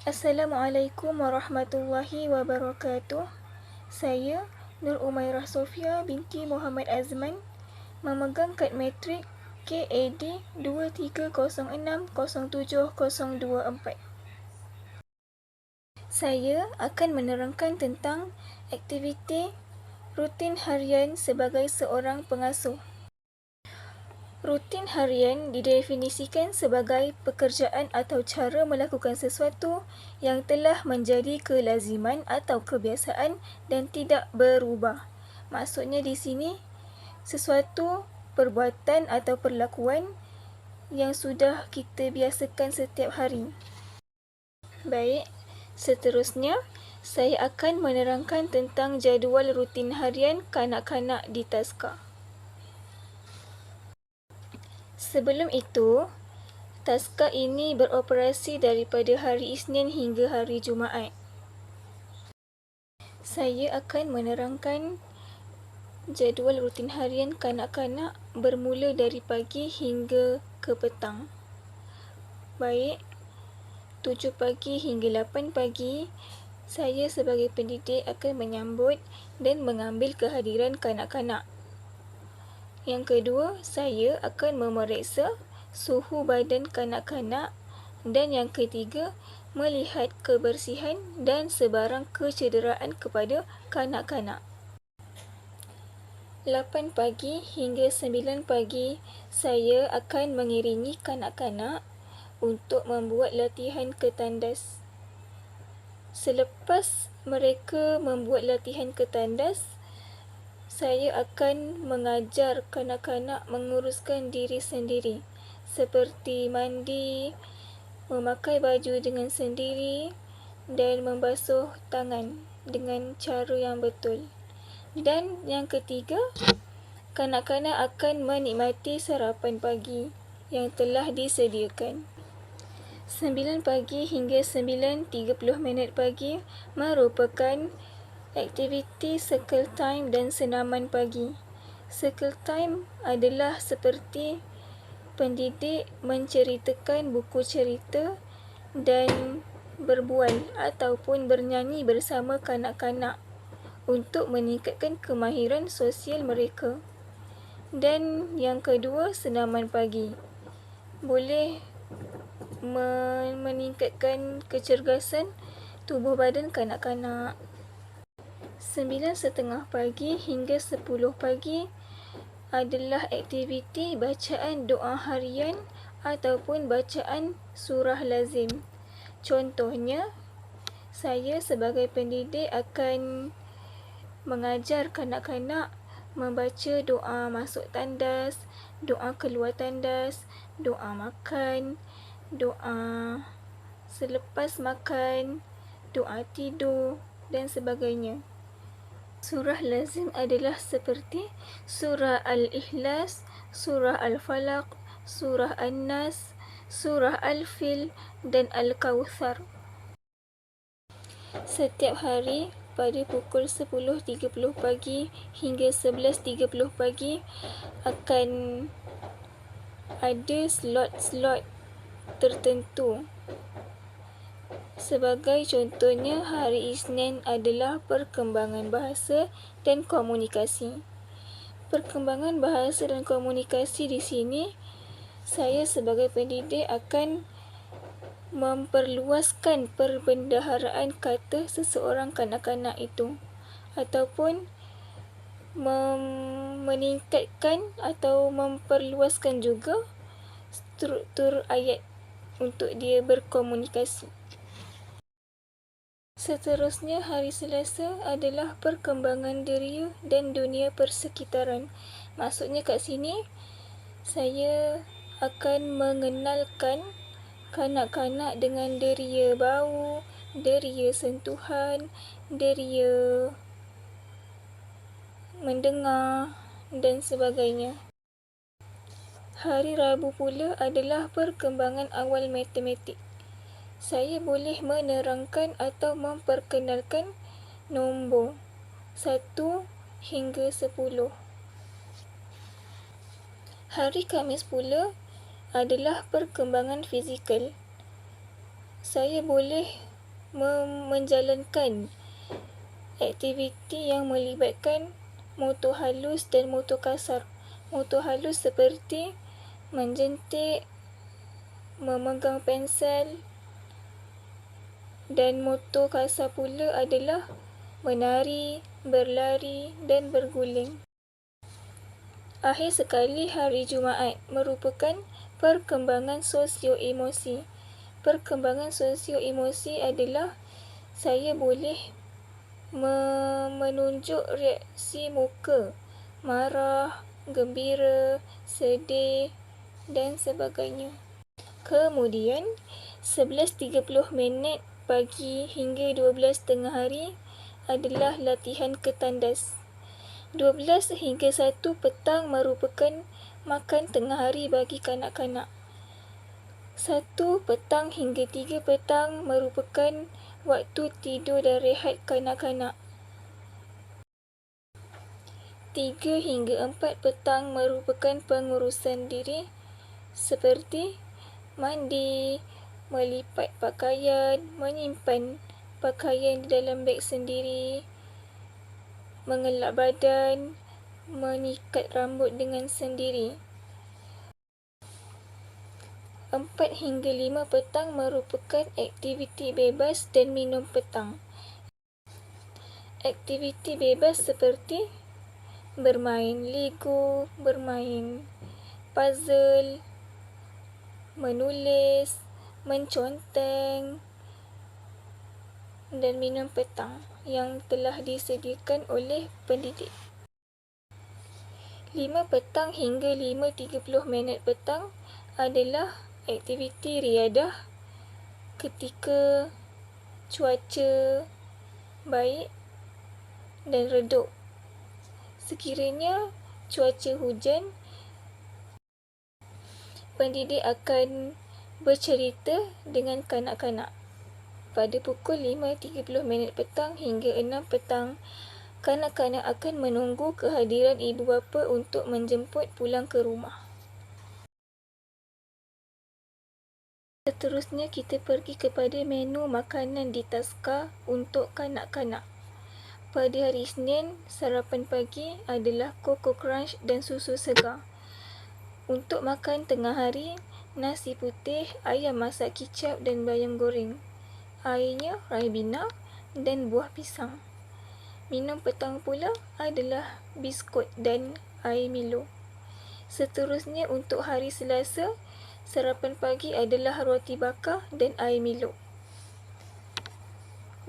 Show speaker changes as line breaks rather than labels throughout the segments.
Assalamualaikum warahmatullahi wabarakatuh. Saya Nur Umairah Sofia binti Muhammad Azman, memegang kad matrik KAD 23060724. Saya akan menerangkan tentang aktiviti rutin harian sebagai seorang pengasuh. Rutin harian didefinisikan sebagai pekerjaan atau cara melakukan sesuatu yang telah menjadi kelaziman atau kebiasaan dan tidak berubah. Maksudnya di sini, sesuatu perbuatan atau perlakuan yang sudah kita biasakan setiap hari. Baik, seterusnya saya akan menerangkan tentang jadual rutin harian kanak-kanak di Taska. Sebelum itu, Taska ini beroperasi daripada hari Isnin hingga hari Jumaat. Saya akan menerangkan jadual rutin harian kanak-kanak bermula dari pagi hingga ke petang. Baik, 7 pagi hingga 8 pagi, saya sebagai pendidik akan menyambut dan mengambil kehadiran kanak-kanak. Yang kedua, saya akan memeriksa suhu badan kanak-kanak, dan yang ketiga, melihat kebersihan dan sebarang kecederaan kepada kanak-kanak. 8 pagi hingga 9 pagi, saya akan mengiringi kanak-kanak untuk membuat latihan ketandas. Selepas mereka membuat latihan ketandas, saya akan mengajar kanak-kanak menguruskan diri sendiri, seperti mandi, memakai baju dengan sendiri dan membasuh tangan dengan cara yang betul. Dan yang ketiga, kanak-kanak akan menikmati sarapan pagi yang telah disediakan. 9 pagi hingga 9.30 pagi merupakan aktiviti circle time dan senaman pagi. Circle time adalah seperti pendidik menceritakan buku cerita dan berbual ataupun bernyanyi bersama kanak-kanak untuk meningkatkan kemahiran sosial mereka. Dan yang kedua, senaman pagi boleh meningkatkan kecergasan tubuh badan kanak-kanak. 9.30 pagi hingga 10 pagi adalah aktiviti bacaan doa harian ataupun bacaan surah lazim. Contohnya, saya sebagai pendidik akan mengajar kanak-kanak membaca doa masuk tandas, doa keluar tandas, doa makan, doa selepas makan, doa tidur dan sebagainya. Surah lazim adalah seperti surah Al-Ikhlas, surah Al-Falaq, surah An-Nas, surah Al-Fil dan Al-Kawthar. Setiap hari pada pukul 10.30 pagi hingga 11.30 pagi akan ada slot-slot tertentu. Sebagai contohnya, hari Isnin adalah perkembangan bahasa dan komunikasi. Perkembangan bahasa dan komunikasi di sini, saya sebagai pendidik akan memperluaskan perbendaharaan kata seseorang kanak-kanak itu, ataupun meningkatkan atau memperluaskan juga struktur ayat untuk dia berkomunikasi. Seterusnya, hari Selasa adalah perkembangan diri dan dunia persekitaran. Maksudnya kat sini, saya akan mengenalkan kanak-kanak dengan deria bau, deria sentuhan, deria mendengar dan sebagainya. Hari Rabu pula adalah perkembangan awal matematik. Saya boleh menerangkan atau memperkenalkan nombor 1 hingga 10. Hari Khamis pula adalah perkembangan fizikal. Saya boleh menjalankan aktiviti yang melibatkan motor halus dan motor kasar. Motor halus seperti menjentik, memegang pensel, dan motor kasar pula adalah menari, berlari dan berguling. Akhir sekali, hari Jumaat merupakan perkembangan sosio-emosi. Perkembangan sosio-emosi adalah saya boleh menunjuk reaksi muka, marah, gembira, sedih dan sebagainya. Kemudian, 11.30 pagi hingga 12 tengah hari adalah latihan ketandas. 12 hingga 1 petang merupakan makan tengah hari bagi kanak-kanak. 1 petang hingga 3 petang merupakan waktu tidur dan rehat kanak-kanak. 3 hingga 4 petang merupakan pengurusan diri seperti mandi, melipat pakaian, menyimpan pakaian di dalam beg sendiri, mengelak badan, menyikat rambut dengan sendiri. 4 hingga 5 petang merupakan aktiviti bebas dan minum petang. Aktiviti bebas seperti bermain Lego, bermain puzzle, menulis, menconteng dan minum petang yang telah disediakan oleh pendidik. 5 petang hingga 5.30 petang adalah aktiviti riadah ketika cuaca baik dan redup. Sekiranya cuaca hujan, pendidik akan bercerita dengan kanak-kanak. Pada pukul 5.30 petang hingga 6 petang, kanak-kanak akan menunggu kehadiran ibu bapa untuk menjemput pulang ke rumah. Seterusnya, kita pergi kepada menu makanan di taska untuk kanak-kanak. Pada hari Isnin, sarapan pagi adalah Koko Crunch dan susu segar. Untuk makan tengah hari, nasi putih, ayam masak kicap dan bayam goreng. Airnya Ribena dan buah pisang. Minum petang pula adalah biskut dan air Milo. Seterusnya untuk hari Selasa, sarapan pagi adalah roti bakar dan air Milo.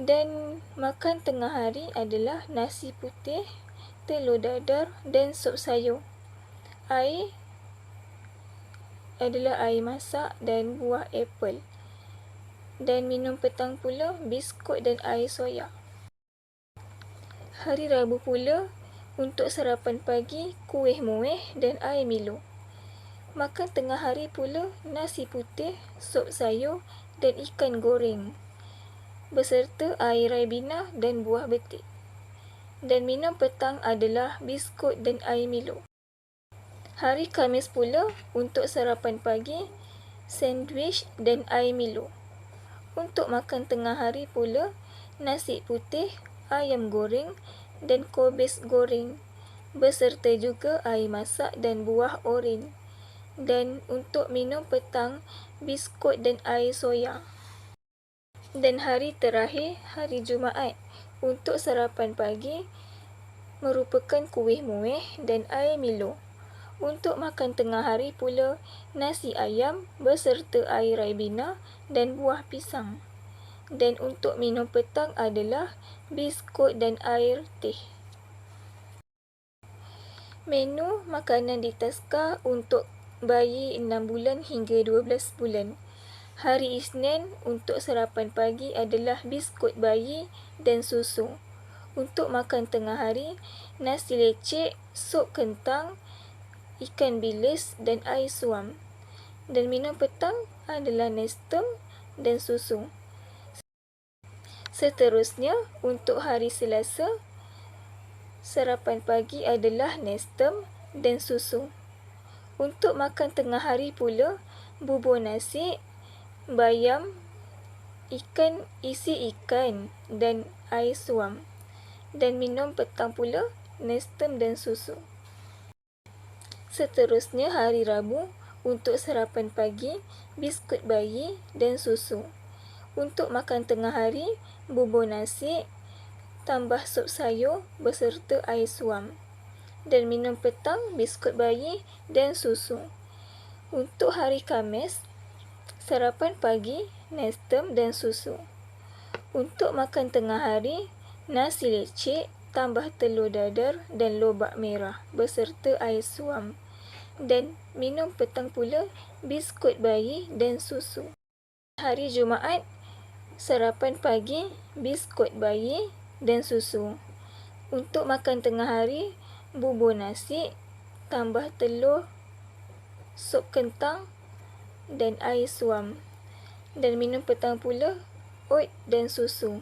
Dan makan tengah hari adalah nasi putih, telur dadar dan sup sayur. Air adalah air masak dan buah apel. Dan minum petang pula biskut dan air soya. Hari Rabu pula, untuk sarapan pagi, kuih muih dan air Milo. Makan tengah hari pula nasi putih, sup sayur dan ikan goreng beserta air Ribena dan buah betik. Dan minum petang adalah biskut dan air Milo. Hari Khamis pula, untuk sarapan pagi, sandwich dan air Milo. Untuk makan tengah hari pula, nasi putih, ayam goreng dan kobis goreng beserta juga air masak dan buah oren. Dan untuk minum petang, biskut dan air soya. Dan hari terakhir, hari Jumaat, untuk sarapan pagi merupakan kuih muih dan air Milo. Untuk makan tengah hari pula, nasi ayam beserta air Ribena dan buah pisang. Dan untuk minum petang adalah biskut dan air teh. Menu makanan di taska untuk bayi 6 bulan hingga 12 bulan. Hari Isnin untuk sarapan pagi adalah biskut bayi dan susu. Untuk makan tengah hari, nasi lecek, sup kentang, ikan bilis dan air suam. Dan minum petang adalah nestem dan susu. Seterusnya, untuk hari Selasa, sarapan pagi adalah nestem dan susu. Untuk makan tengah hari pula, bubur nasi, bayam, ikan isi ikan dan air suam. Dan minum petang pula nestem dan susu. Seterusnya hari Rabu, untuk sarapan pagi, biskut bayi dan susu. Untuk makan tengah hari, bubur nasi, tambah sup sayur beserta air suam. Dan minum petang, biskut bayi dan susu. Untuk hari Khamis, sarapan pagi, nestem dan susu. Untuk makan tengah hari, nasi lecek, tambah telur dadar dan lobak merah beserta air suam. Dan minum petang pula, biskut bayi dan susu. Hari Jumaat, sarapan pagi, biskut bayi dan susu. Untuk makan tengah hari, bubur nasi, tambah telur, sup kentang dan air suam. Dan minum petang pula, oat dan susu.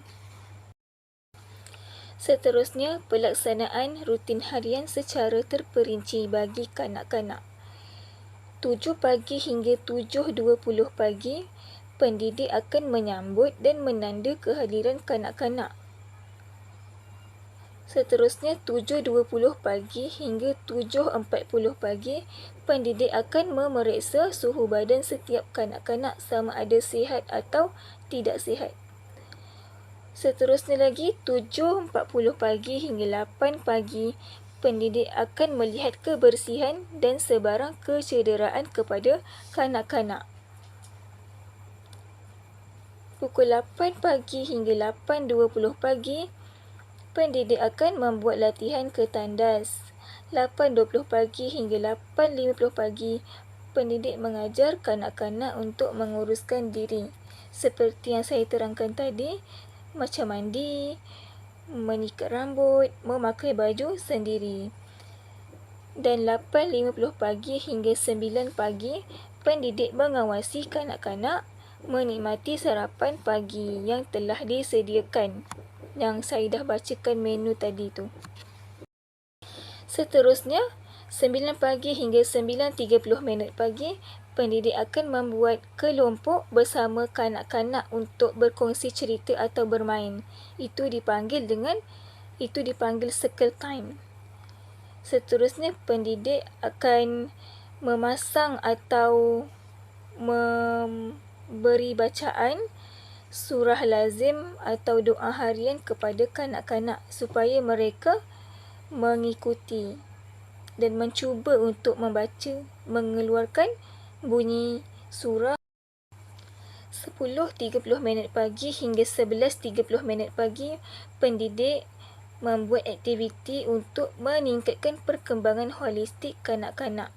Seterusnya, pelaksanaan rutin harian secara terperinci bagi kanak-kanak. 7 pagi hingga 7.20 pagi, pendidik akan menyambut dan menanda kehadiran kanak-kanak. Seterusnya, 7.20 pagi hingga 7.40 pagi, pendidik akan memeriksa suhu badan setiap kanak-kanak sama ada sihat atau tidak sihat. Seterusnya lagi, 7.40 pagi hingga 8 pagi, pendidik akan melihat kebersihan dan sebarang kecederaan kepada kanak-kanak. Pukul 8 pagi hingga 8.20 pagi, pendidik akan membuat latihan ke tandas. 8.20 pagi hingga 8.50 pagi, pendidik mengajar kanak-kanak untuk menguruskan diri. Seperti yang saya terangkan tadi, macam mandi, menyikat rambut, memakai baju sendiri. Dan 8.50 pagi hingga 9 pagi, pendidik mengawasi kanak-kanak menikmati sarapan pagi yang telah disediakan, yang saya dah bacakan menu tadi tu. Seterusnya, 9 pagi hingga 9.30 pagi, pendidik akan membuat kelompok bersama kanak-kanak untuk berkongsi cerita atau bermain. Itu dipanggil circle time. Seterusnya, pendidik akan memasang atau memberi bacaan surah lazim atau doa harian kepada kanak-kanak supaya mereka mengikuti dan mencuba untuk membaca, mengeluarkan bunyi surah. 10.30 pagi hingga 11.30 pagi, pendidik membuat aktiviti untuk meningkatkan perkembangan holistik kanak-kanak.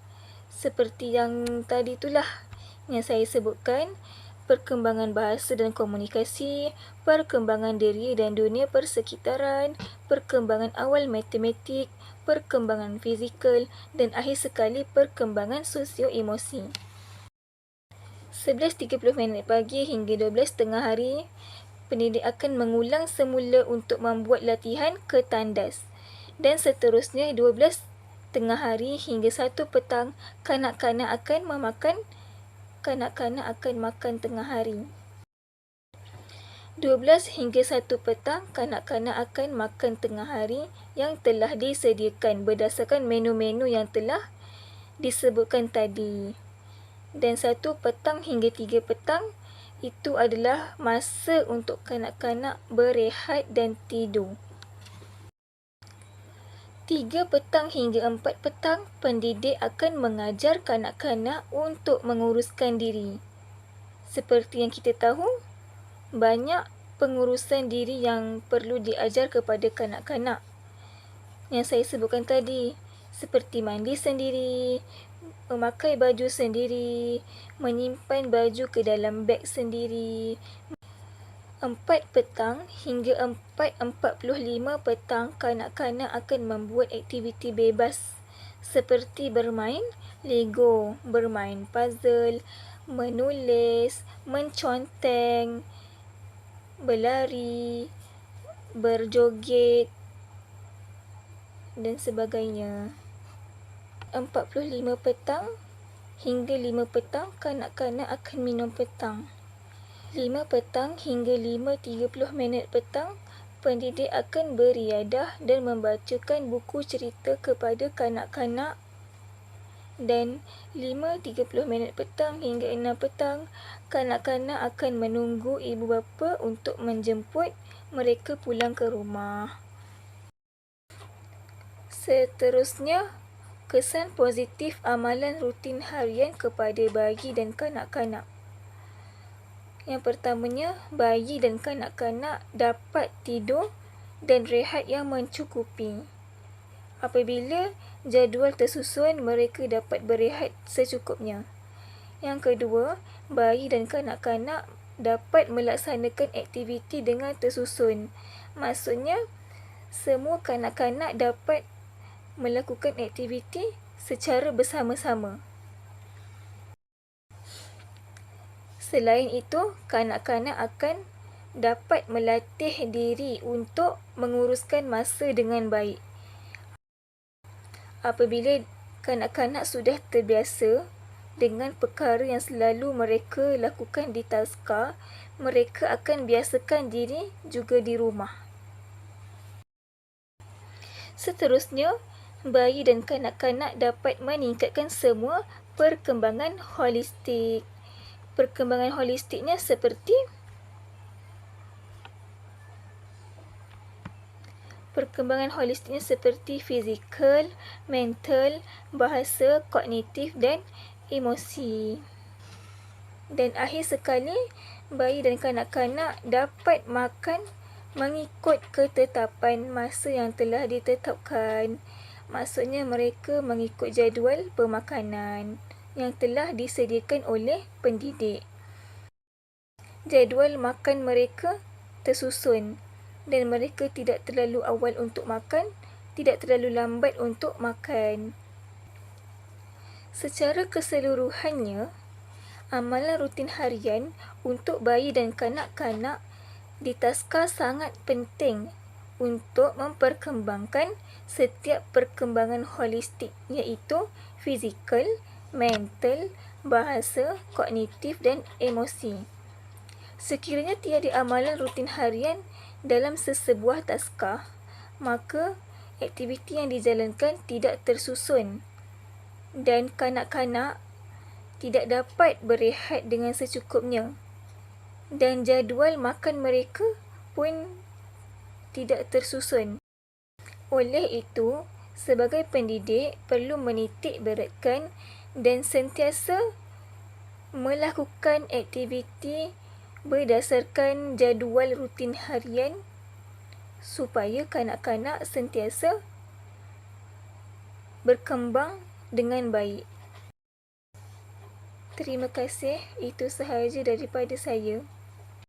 Seperti yang tadi itulah yang saya sebutkan, perkembangan bahasa dan komunikasi, perkembangan diri dan dunia persekitaran, perkembangan awal matematik, perkembangan fizikal, dan akhir sekali perkembangan sosio-emosi. 11.30 pagi hingga 12 tengah hari, pendidik akan mengulang semula untuk membuat latihan ke tandas. Dan seterusnya 12 tengah hari hingga 1 petang, kanak-kanak akan makan tengah hari. 12 hingga 1 petang, kanak-kanak akan makan tengah hari yang telah disediakan berdasarkan menu-menu yang telah disebutkan tadi. Dan 1 petang hingga 3 petang, itu adalah masa untuk kanak-kanak berehat dan tidur. 3 petang hingga 4 petang, pendidik akan mengajar kanak-kanak untuk menguruskan diri. Seperti yang kita tahu, banyak pengurusan diri yang perlu diajar kepada kanak-kanak. Yang saya sebutkan tadi, seperti mandi sendiri, memakai baju sendiri, menyimpan baju ke dalam beg sendiri. 4 petang hingga 4.45 petang, kanak-kanak akan membuat aktiviti bebas seperti bermain Lego, bermain puzzle, menulis, menconteng, berlari, berjoget dan sebagainya. 45 petang hingga 5 petang, kanak-kanak akan minum petang. 5 petang hingga 5.30 petang, pendidik akan beriadah dan membacakan buku cerita kepada kanak-kanak, dan 5.30 petang hingga 6 petang, kanak-kanak akan menunggu ibu bapa untuk menjemput mereka pulang ke rumah. Seterusnya, kesan positif amalan rutin harian kepada bayi dan kanak-kanak. Yang pertamanya, bayi dan kanak-kanak dapat tidur dan rehat yang mencukupi. Apabila jadual tersusun, mereka dapat berehat secukupnya. Yang kedua, bayi dan kanak-kanak dapat melaksanakan aktiviti dengan tersusun. Maksudnya, semua kanak-kanak dapat melakukan aktiviti secara bersama-sama. Selain itu, kanak-kanak akan dapat melatih diri untuk menguruskan masa dengan baik. Apabila kanak-kanak sudah terbiasa dengan perkara yang selalu mereka lakukan di taska, mereka akan biasakan diri juga di rumah. Seterusnya, bayi dan kanak-kanak dapat meningkatkan semua perkembangan holistik. Perkembangan holistiknya seperti fizikal, mental, bahasa, kognitif dan emosi. Dan akhir sekali, bayi dan kanak-kanak dapat makan mengikut ketetapan masa yang telah ditetapkan. Maksudnya mereka mengikut jadual pemakanan yang telah disediakan oleh pendidik. Jadual makan mereka tersusun dan mereka tidak terlalu awal untuk makan, tidak terlalu lambat untuk makan. Secara keseluruhannya, amalan rutin harian untuk bayi dan kanak-kanak di taska sangat penting untuk memperkembangkan setiap perkembangan holistik, iaitu fizikal, mental, bahasa, kognitif dan emosi. Sekiranya tiada amalan rutin harian dalam sesebuah taska, maka aktiviti yang dijalankan tidak tersusun dan kanak-kanak tidak dapat berehat dengan secukupnya, dan jadual makan mereka pun tidak tersusun. Oleh itu, sebagai pendidik perlu menitik beratkan dan sentiasa melakukan aktiviti berdasarkan jadual rutin harian supaya kanak-kanak sentiasa berkembang dengan baik. Terima kasih, itu sahaja daripada saya.